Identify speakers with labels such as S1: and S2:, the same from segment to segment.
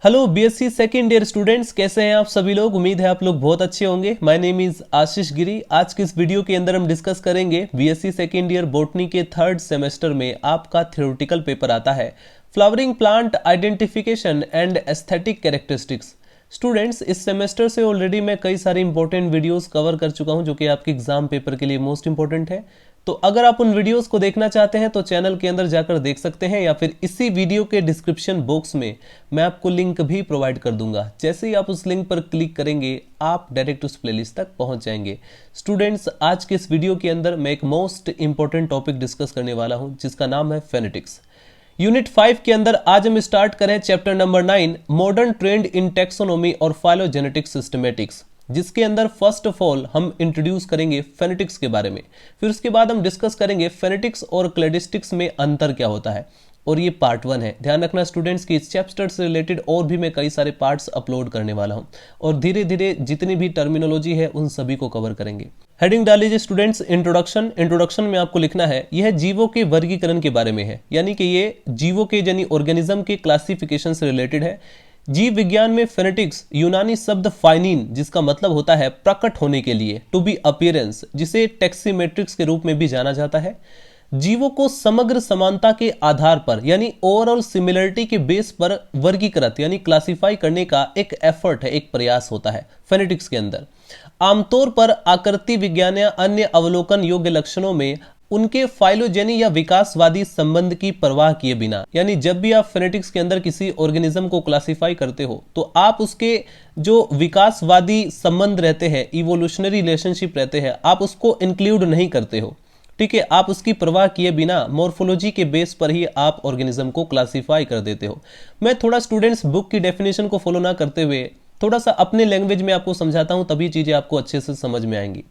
S1: Hello BSc second year students, कैसे हैं आप सभी लोग। उम्मीद है आप लोग बहुत अच्छे होंगे। माय नेम इज आशीष गिरी। आज के इस वीडियो के अंदर हम डिस्कस करेंगे बीएससी सेकेंड ईयर बॉटनी के थर्ड सेमेस्टर में आपका थ्योरेटिकल पेपर आता है flowering plant identification and aesthetic characteristics. Students, इस सेमेस्टर से ऑलरेडी मैं कई सारे इंपॉर्टेंट वीडियोस कवर कर चुका हूं जो कि आपके एग्जाम पेपर के लिए मोस्ट इंपॉर्टेंट है। तो अगर आप उन वीडियोस को देखना चाहते हैं तो चैनल के अंदर जाकर देख सकते हैं, या फिर इसी वीडियो के डिस्क्रिप्शन बॉक्स में मैं आपको लिंक भी प्रोवाइड कर दूंगा। जैसे ही आप उस लिंक पर क्लिक करेंगे आप डायरेक्ट उस प्लेलिस्ट तक पहुंच जाएंगे। स्टूडेंट्स, आज के इस वीडियो के अंदर मैं एक मोस्ट इंपॉर्टेंट टॉपिक डिस्कस करने वाला हूं जिसका नाम है फेनेटिक्स। यूनिट 5 के अंदर आज हम स्टार्ट करें चैप्टर नंबर 9 मॉडर्न ट्रेंड इन टेक्सोनोमी और फाइलोजेनेटिक सिस्टमेटिक्स, जिसके अंदर फर्स्ट ऑफ ऑल हम इंट्रोड्यूस करेंगे फेनेटिक्स के बारे में। फिर उसके बाद हम डिस्कस करेंगे फेनेटिक्स और क्लेडिस्टिक्स में अंतर क्या होता है, और ये पार्ट 1 है। ध्यान रखना स्टूडेंट्स की इस चैप्टर से रिलेटेड और भी मैं कई सारे पार्ट्स अपलोड करने वाला हूं, और धीरे धीरे जितनी भी टर्मिनोलॉजी है उन सभी को कवर करेंगे। हेडिंग डाल लीजिए स्टूडेंट्स, इंट्रोडक्शन। इंट्रोडक्शन में आपको लिखना है यह जीवों के वर्गीकरण के बारे में है, यानी कि ये जीवों के यानी ऑर्गेनिज्म के क्लासिफिकेशन से रिलेटेड है। जीव विज्ञान में फेनेटिक्स यूनानी शब्द फाइनिन, जिसका मतलब होता है प्रकट होने के लिए, टू बी अपीयरेंस, जिसे टेक्सीमेट्रिक्स के रूप में भी जाना जाता है। जीवों को समग्र समानता के आधार पर यानी ओवरऑल सिमिलरिटी के बेस पर वर्गीकृत यानी क्लासिफाई करने का एक एफर्ट है, एक प्रयास होता है फेनेटिक्स के अंदर। आमतौर पर आकृति विज्ञान या अन्य अवलोकन योग्य लक्षणों में उनके फाइलोजेनी या विकासवादी संबंध की परवाह किए बिना, यानी जब भी आप फेनेटिक्स के अंदर किसी ऑर्गेनिज्म को क्लासिफाई करते हो तो आप उसके जो विकासवादी संबंध रहते हैं, इवोल्यूशनरी रिलेशनशिप रहते हैं, आप उसको इंक्लूड नहीं करते हो। ठीक है, आप उसकी परवाह किए बिना मॉर्फोलॉजी के बेस पर ही आप ऑर्गेनिज्म को क्लासिफाई कर देते हो। मैं थोड़ा स्टूडेंट्स बुक की डेफिनेशन को फॉलो ना करते हुए थोड़ा सा अपने लैंग्वेज में आपको समझाता हूं, तभी चीजें आपको अच्छे से समझ में आएंगी।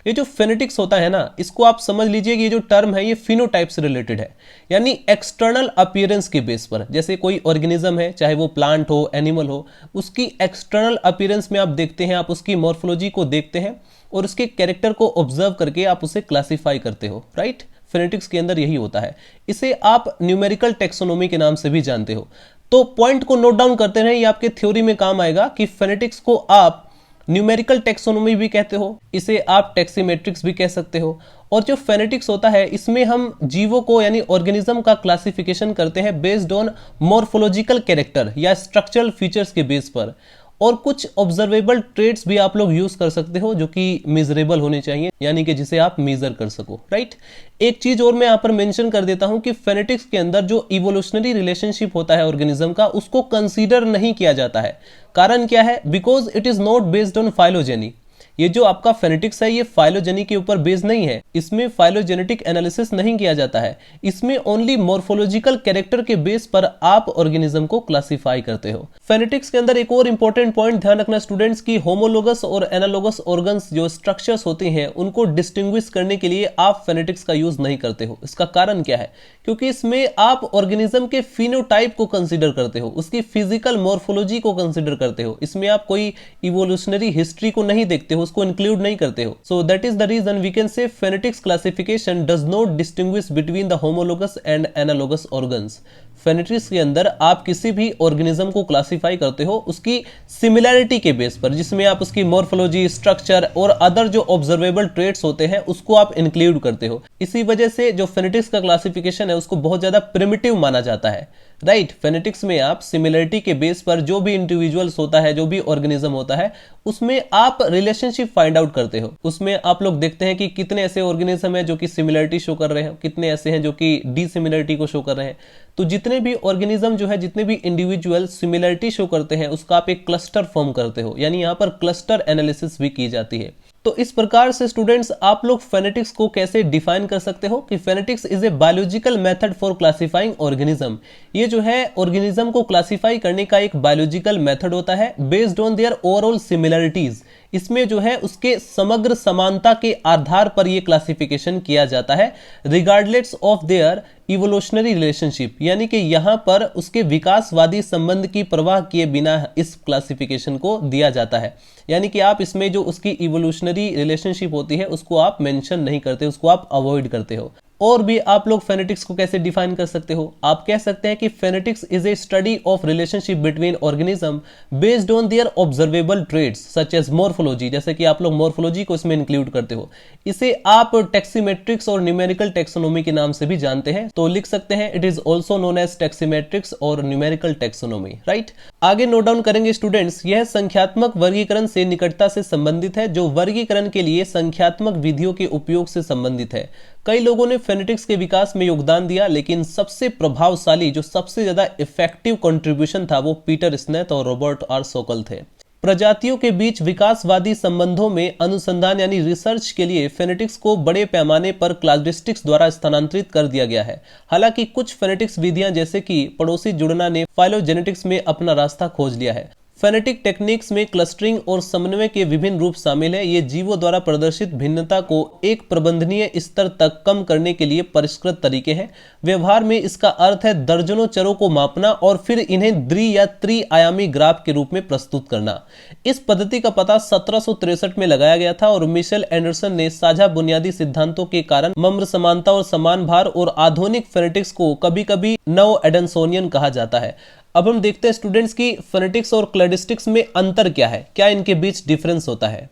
S1: ये जो फेनेटिक्स होता है ना, इसको आप समझ लीजिए कि ये जो टर्म है ये फिनोटाइप से रिलेटेड है, यानी एक्सटर्नल अपीयरेंस के बेस पर। जैसे कोई ऑर्गेनिज्म है, चाहे वो प्लांट हो, एनिमल हो, उसकी एक्सटर्नल अपीयरेंस में आप देखते हैं, आप उसकी मॉर्फोलॉजी को देखते हैं और उसके कैरेक्टर को ऑब्जर्व करके आप उसे क्लासिफाई करते हो। राइट, फेनेटिक्स के अंदर यही होता है। इसे आप न्यूमेरिकल टेक्सोनोमी के नाम से भी जानते हो। तो पॉइंट को नोट डाउन करते रहे, ये आपके थ्योरी में काम आएगा कि फेनेटिक्स को आप न्यूमेरिकल टेक्सोनोमी भी कहते हो, इसे आप टेक्सीमेट्रिक्स भी कह सकते हो। और जो फेनेटिक्स होता है इसमें हम जीवों को यानी ऑर्गेनिज्म का क्लासिफिकेशन करते हैं बेस्ड ऑन मॉर्फोलॉजिकल कैरेक्टर या स्ट्रक्चरल फीचर्स के बेस पर, और कुछ ऑब्जर्वेबल ट्रेड्स भी आप लोग यूज कर सकते हो जो कि मेजरेबल होने चाहिए, यानी कि जिसे आप मेजर कर सको। राइट, एक चीज और मैं यहां पर मेंशन कर देता हूं कि फेनेटिक्स के अंदर जो इवोल्यूशनरी रिलेशनशिप होता है ऑर्गेनिज्म का, उसको कंसीडर नहीं किया जाता है। कारण क्या है? Because it is not based on phylogeny. ये जो आपका फेनेटिक्स है ये फाइलोजेनी के ऊपर बेस्ड नहीं है, इसमें फाइलोजेनेटिक एनालिसिस नहीं किया जाता है, इसमें ओनली मॉर्फोलॉजिकल कैरेक्टर के बेस पर आप ऑर्गेनिज्म को क्लासिफाई करते हो। फेनेटिक्स के अंदर एक और इंपॉर्टेंट पॉइंट ध्यान रखना स्टूडेंट्स की होमोलोगस और एनालोगस ऑर्गन्स जो स्ट्रक्चर्स होते हैं उनको डिस्टिंग्विश करने के लिए आप फेनेटिक्स का यूज नहीं करते हो। इसका कारण क्या है? क्योंकि इसमें आप ऑर्गेनिज्म के फिनोटाइप को कंसीडर करते हो, उसकी फिजिकल मॉर्फोलॉजी को कंसीडर करते हो, इसमें आप कोई इवोल्यूशनरी हिस्ट्री को नहीं देखते हो, उसको इंक्लूड नहीं करते हो। So that is the reason we can say phenetics classification does not distinguish between the homologous and analogous organs. Phenetics के अंदर आप किसी भी ऑर्गेनिज्म को क्लासिफाई करते हो उसकी सिमिलैरिटी के बेस पर, जिसमें आप उसकी मॉर्फोलॉजी, स्ट्रक्चर और अदर जो ऑब्जर्वेबल ट्रेट्स होते हैं उसको आप इंक्लूड करते हो। इसी वजह से जो फेनेटिक्स का क्लासिफिकेशन है उसको बहुत ज्यादा प्रिमिटिव माना जाता है। राइट, फेनेटिक्स में आप सिमिलरिटी के बेस पर जो भी इंडिविजुअल्स होता है, जो भी ऑर्गेनिज्म होता है, उसमें आप रिलेशनशिप फाइंड आउट करते हो। उसमें आप लोग देखते हैं कि कितने ऐसे ऑर्गेनिज्म है जो कि सिमिलरिटी शो कर रहे हैं, कितने ऐसे हैं जो कि डिसिमिलरिटी को शो कर रहे हैं। तो जितने भी ऑर्गेनिज्म जो है, जितने भी इंडिविजुअल सिमिलरिटी शो करते हैं उसका आप एक क्लस्टर फॉर्म करते हो, यानी यहां पर क्लस्टर एनालिसिस भी की जाती है। तो इस प्रकार से स्टूडेंट्स आप लोग फेनेटिक्स को कैसे डिफाइन कर सकते हो कि phenetics is a biological method for classifying organism. ये जो है ऑर्गेनिज्म को क्लासिफाई करने का एक बायोलॉजिकल मेथड होता है based on there overall similarities. इसमें जो है उसके समग्र समानता के आधार पर यह क्लासिफिकेशन किया जाता है regardless of their evolutionary relationship, यानी कि यहां पर उसके विकासवादी संबंध की परवाह किए बिना इस क्लासिफिकेशन को दिया जाता है। यानी कि आप इसमें जो उसकी इवोल्यूशनरी रिलेशनशिप होती है उसको आप मेंशन नहीं करते, उसको आप अवॉइड करते हो। और भी आप लोग फेनेटिक्स को कैसे डिफाइन कर सकते हो? आप कह सकते हैं कि phenetics is a study of relationship between organism based on their observable traits such as morphology, जैसे कि आप लोग मॉर्फोलॉजी को इसमें इंक्लूड करते हो। इसे आप टैक्सीमेट्रिक्स और न्यूमेरिकल टैक्सोनॉमी के नाम से भी जानते हैं, तो लिख सकते हैं it is also known as taximetrics और न्यूमेरिकल टैक्सोनॉमी, राइट। आगे नोट डाउन करेंगे स्टूडेंट्स, यह संख्यात्मक वर्गीकरण से निकटता से संबंधित है, जो वर्गीकरण के लिए संख्यात्मक विधियों के उपयोग से संबंधित है। कई लोगों ने फेनेटिक्स के विकास में योगदान दिया, लेकिन सबसे प्रभावशाली, जो सबसे ज्यादा इफेक्टिव कंट्रीब्यूशन था, वो पीटर स्नेथ और रॉबर्ट आर सोकल थे। प्रजातियों के बीच विकासवादी संबंधों में अनुसंधान यानी रिसर्च के लिए फेनेटिक्स को बड़े पैमाने पर क्लासिस्टिक्स द्वारा स्थानांतरित कर दिया गया है। हालांकि कुछ फेनेटिक्स विधियां जैसे कि पड़ोसी जुड़ना ने फाइलोजेनेटिक्स में अपना रास्ता खोज लिया है। फेनेटिक टेक्निक्स में क्लस्टरिंग और समन्वय के विभिन्न रूप शामिल है। ये जीवों द्वारा प्रदर्शित भिन्नता को एक प्रबंधनीय स्तर तक कम करने के लिए परिष्कृत तरीके हैं। व्यवहार में इसका अर्थ है दर्जनों चरों को मापना और फिर इन्हें द्वि या त्रि-आयामी ग्राफ के रूप में प्रस्तुत करना। इस पद्धति का पता 1763 में लगाया गया था और मिशेल एंडरसन ने साझा बुनियादी सिद्धांतों के कारण मम्र समानता और समान भार और आधुनिक फेनेटिक्स को कभी कभी नव एडमसोनियन कहा जाता है। अब हम देखते हैं स्टूडेंट्स की फेनेटिक्स और क्लैडिस्टिक्स में अंतर क्या है, क्या इनके बीच डिफरेंस होता है।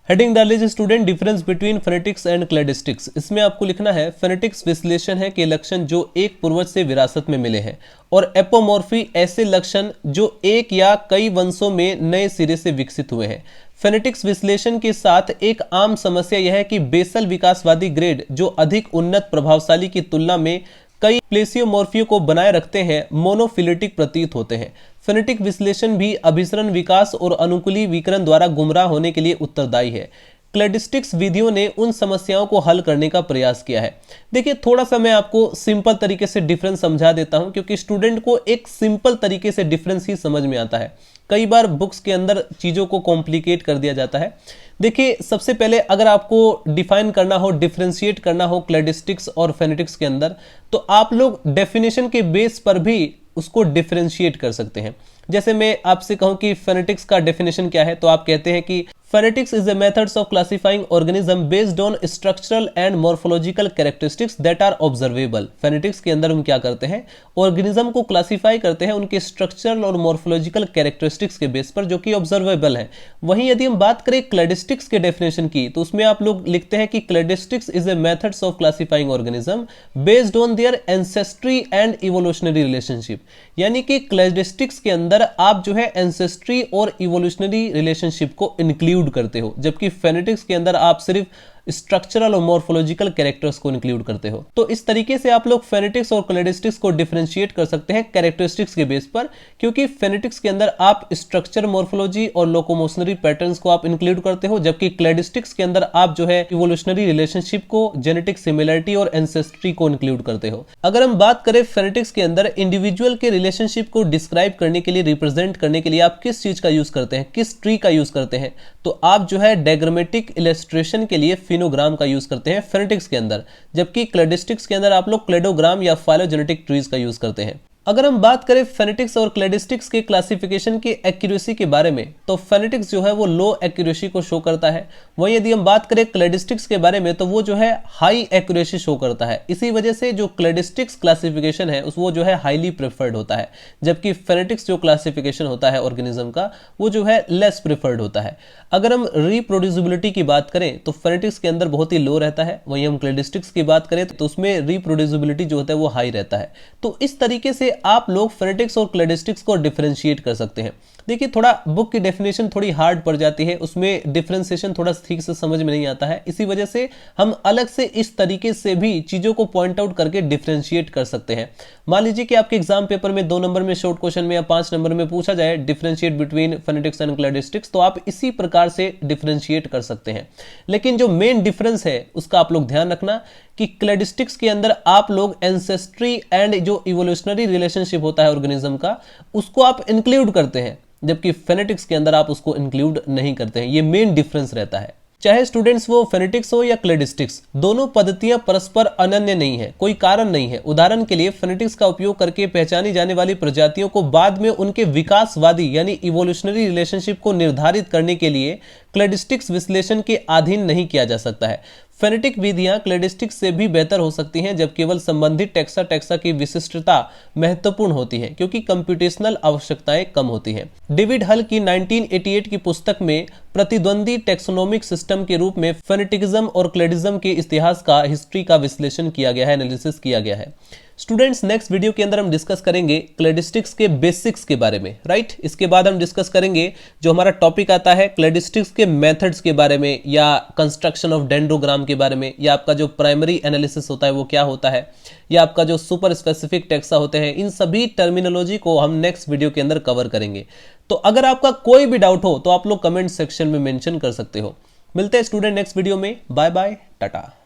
S1: हेडिंग डाल लीजिए student, difference between phonetics and cladistics. इसमें आपको लिखना है फेनेटिक्स विश्लेषण है के लक्षण जो एक पूर्वज से विरासत में मिले हैं, और एपोमॉर्फी ऐसे लक्षण जो एक या कई वंशों में नए सिरे से विकसित हुए हैं। फेनेटिक्स विश्लेषण के साथ एक आम समस्या यह है कि बेसल विकासवादी ग्रेड जो अधिक उन्नत प्रभावशाली की तुलना में कई प्लेसियोमॉर्फियों को बनाए रखते हैं, मोनोफिलेटिक प्रतीत होते हैं। फेनेटिक विश्लेषण भी अभिसरण विकास और अनुकूलीकरण द्वारा गुमराह होने के लिए उत्तरदायी है। क्लैडिस्टिक्स विधियों ने उन समस्याओं को हल करने का प्रयास किया है। देखिए, थोड़ा सा मैं आपको सिंपल तरीके से डिफरेंस समझा देता हूं, क्योंकि स्टूडेंट को एक सिंपल तरीके से डिफरेंस ही समझ में आता है। कई बार बुक्स के अंदर चीजों को कॉम्प्लिकेट कर दिया जाता है। देखिए, सबसे पहले अगर आपको डिफाइन करना हो, डिफरेंशिएट करना हो क्लैडिस्टिक्स और फेनेटिक्स के अंदर, तो आप लोग डेफिनेशन के बेस पर भी उसको डिफरेंशिएट कर सकते हैं। जैसे मैं आपसे कहूं कि फेनेटिक्स का डेफिनेशन क्या है, तो आप कहते हैं कि phenetics is a methods of classifying organism based on structural and morphological characteristics that are observable. Phenetics के अंदर हम क्या करते हैं, ऑर्गेनिज्म को क्लासिफाई करते हैं उनके स्ट्रक्चरल और मॉर्फोलॉजिकल कैरेक्टरिस्टिक्स के बेस पर, जो कि ऑब्जर्वेबल है। वहीं यदि हम बात करें क्लैडिस्टिक्स के डेफिनेशन की, तो उसमें आप लोग लिखते हैं कि cladistics is a methods of classifying organism based on there ancestry and evolutionary relationship. यानी कि क्लैडिस्टिक्स के अंदर आप जो है एंसेस्ट्री और इवोल्यूशनरी रिलेशनशिप को इंक्लूड करते हो, जबकि फेनेटिक्स के अंदर आप सिर्फ स्ट्रक्चरल और मॉर्फोलॉजिकल कैरेक्टर्स को इंक्लूड करते हो। तो इस तरीके से आप लोग फेनेटिक्स और क्लैडिस्टिक्स को डिफरेंशिएट कर सकते हैं कैरेक्टरिस्टिक्स के बेस पर, क्योंकि फेनेटिक्स के अंदर आप स्ट्रक्चर, मॉर्फोलॉजी और लोकोमोशनरी पैटर्न्स को आप इंक्लूड करते हो, जबकि क्लैडिस्टिक्स के अंदर आप जो है इवोल्यूशनरी रिलेशनशिप को, जेनेटिक सिमिलरिटी और एंसेस्ट्री को इंक्लूड करते हो। अगर हम बात करें फेनेटिक्स के अंदर इंडिविजुअल के रिलेशनशिप को डिस्क्राइब करने के लिए, रिप्रेजेंट करने के लिए आप किस चीज का यूज करते हैं, किस ट्री का यूज करते हैं, तो आप जो है डायग्रामेटिक इलस्ट्रेशन के लिए फिनोग्राम का यूज करते हैं फेनेटिक्स के अंदर, जबकि क्लैडिस्टिक्स के अंदर आप लोग क्लेडोग्राम या फाइलोजेनेटिक ट्रीज का यूज करते हैं। अगर हम बात करें फेनेटिक्स और क्लैडिस्टिक्स के क्लासिफिकेशन की एक्यूरेसी के बारे में, तो फेनेटिक्स जो है वो लो एक्यूरेसी को शो करता है। वहीं यदि हम बात करें क्लैडिस्टिक्स के बारे में, तो वो जो है हाई एक्यूरेसी शो करता है। इसी वजह से जो क्लैडिस्टिक्स क्लासिफिकेशन है वो जो है हाईली प्रेफर्ड होता है, जबकि फेनेटिक्स जो क्लासिफिकेशन होता है ऑर्गेनिज्म का, वो जो है लेस प्रेफर्ड होता है। अगर हम रिप्रोड्यूसिबिलिटी की बात करें तो फेनेटिक्स के अंदर बहुत ही लो रहता है, वहीं हम क्लैडिस्टिक्स की बात करें तो उसमें रिप्रोड्यूसिबिलिटी जो होता है वो हाई रहता है। तो इस तरीके से आप लोग फेनेटिक्स और क्लैडिस्टिक्स को डिफरेंशिएट कर सकते हैं। देखिए, थोड़ा बुक की डेफिनेशन थोड़ी हार्ड पड़ जाती है, उसमें डिफरेंशिएशन थोड़ा ठीक से समझ में नहीं आता है। इसी वजह से हम अलग से इस तरीके से भी चीजों को पॉइंट आउट करके डिफरेंशिएट कर सकते हैं। मान लीजिए कि आपके एग्जाम पेपर में 2 नंबर में शॉर्ट क्वेश्चन में या 5 नंबर में पूछा जाए differentiate between phonetics and cladistics, तो आप इसी प्रकार से डिफरेंशिएट कर सकते हैं। लेकिन जो मेन डिफरेंस है उसका आप लोग ध्यान रखना कि क्लैडिस्टिक्स के अंदर आप लोग एंसेस्ट्री एंड जो इवोल्यूशनरी रिलेशनशिप होता है ऑर्गेनिज्म का, उसको आप इंक्लूड करते हैं, जबकि फेनेटिक्स के अंदर आप उसको इंक्लूड नहीं करते हैं। ये मेन डिफरेंस रहता है। चाहे स्टूडेंट्स वो फेनेटिक्स हो या क्लैडिस्टिक्स, दोनों पद्धतियां परस्पर अनन्य नहीं है, कोई कारण नहीं है। उदाहरण के लिए फेनेटिक्स का उपयोग करके पहचानी जाने वाली प्रजातियों को बाद में उनके विकासवादी यानी इवोल्यूशनरी रिलेशनशिप को निर्धारित करने के लिए क्लैडिस्टिक्स विश्लेषण के अधीन नहीं किया जा सकता है। फेनेटिक विधियां क्लैडिस्टिक्स से भी बेहतर हो सकती हैं जब केवल संबंधित टेक्सा की विशिष्टता महत्वपूर्ण होती है, क्योंकि कंप्यूटेशनल आवश्यकताएं कम होती हैं। डेविड हल की 1988 की पुस्तक में प्रतिद्वंदी टेक्सोनोमिक सिस्टम के रूप में फेनेटिकिज्म और क्लैडिज्म के इतिहास का, हिस्ट्री का विश्लेषण किया गया है, एनालिसिस किया गया है। स्टूडेंट्स, नेक्स्ट वीडियो के अंदर हम डिस्कस करेंगे क्लैडिस्टिक्स के बेसिक्स के बारे में, राइट। इसके बाद हम डिस्कस करेंगे जो हमारा टॉपिक आता है क्लैडिस्टिक्स के मेथड्स के बारे में, या कंस्ट्रक्शन ऑफ डेंड्रोग्राम के बारे में, या आपका जो प्राइमरी एनालिसिस होता है वो क्या होता है, या आपका जो सुपर स्पेसिफिक टेक्सा होते हैं। इन सभी टर्मिनोलॉजी को हम नेक्स्ट वीडियो के अंदर कवर करेंगे। तो अगर आपका कोई भी डाउट हो तो आप लोग कमेंट सेक्शन में मेंशन कर सकते हो। मिलते हैं स्टूडेंट नेक्स्ट वीडियो में। Bye bye, Tata.